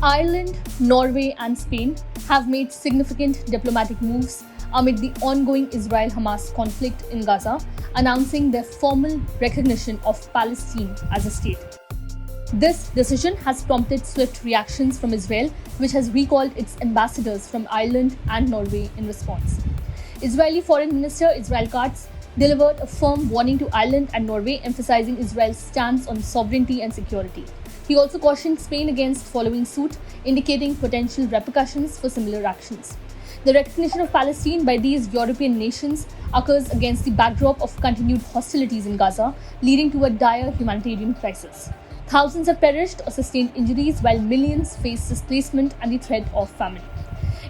Ireland, Norway, and Spain have made significant diplomatic moves amid the ongoing Israel Hamas conflict in Gaza, announcing their formal recognition of Palestine as a state. This decision has prompted swift reactions from Israel, which has recalled its ambassadors from Ireland and Norway in response. Israeli Foreign Minister Israel Katz delivered a firm warning to Ireland and Norway, emphasizing Israel's stance on sovereignty and security. He also cautioned Spain against following suit, indicating potential repercussions for similar actions. The recognition of Palestine by these European nations occurs against the backdrop of continued hostilities in Gaza, leading to a dire humanitarian crisis. Thousands have perished or sustained injuries, while millions face displacement and the threat of famine.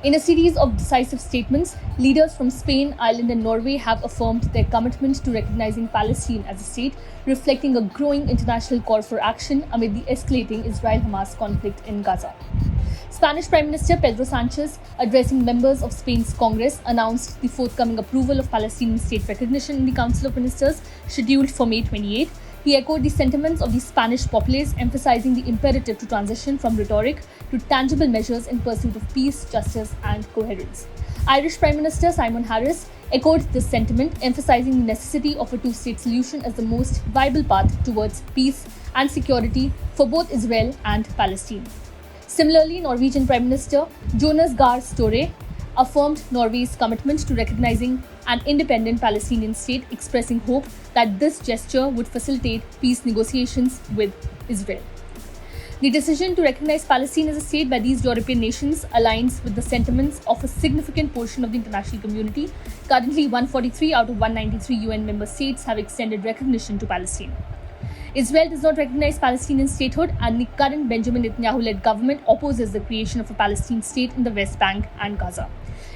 In a series of decisive statements, leaders from Spain, Ireland, and Norway have affirmed their commitment to recognizing Palestine as a state, reflecting a growing international call for action amid the escalating Israel-Hamas conflict in Gaza. Spanish Prime Minister Pedro Sanchez, addressing members of Spain's Congress, announced the forthcoming approval of Palestinian state recognition in the Council of Ministers, scheduled for May 28. He echoed the sentiments of the Spanish populace, emphasizing the imperative to transition from rhetoric to tangible measures in pursuit of peace, justice, and coherence. Irish Prime Minister Simon Harris echoed this sentiment, emphasizing the necessity of a two-state solution as the most viable path towards peace and security for both Israel and Palestine. Similarly, Norwegian Prime Minister Jonas Gahr Støre affirmed Norway's commitment to recognizing an independent Palestinian state, expressing hope that this gesture would facilitate peace negotiations with Israel. The decision to recognize Palestine as a state by these European nations aligns with the sentiments of a significant portion of the international community. Currently, 143 out of 193 UN member states have extended recognition to Palestine. Israel does not recognize Palestinian statehood, and the current Benjamin Netanyahu-led government opposes the creation of a Palestinian state in the West Bank and Gaza.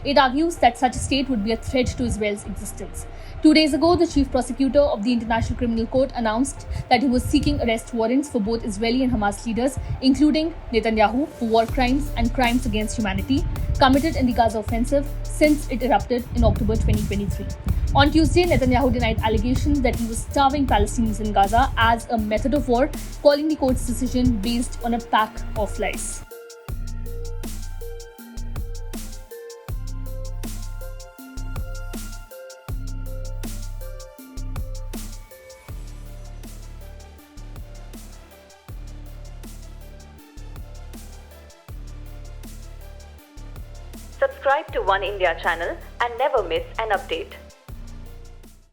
It argues that such a state would be a threat to Israel's existence. 2 days ago, the chief prosecutor of the International Criminal Court announced that he was seeking arrest warrants for both Israeli and Hamas leaders, including Netanyahu, for war crimes and crimes against humanity committed in the Gaza offensive since it erupted in October 2023. On Tuesday, Netanyahu denied allegations that he was starving Palestinians in Gaza as a method of war, calling the court's decision based on a pack of lies. Subscribe to One India channel and never miss an update.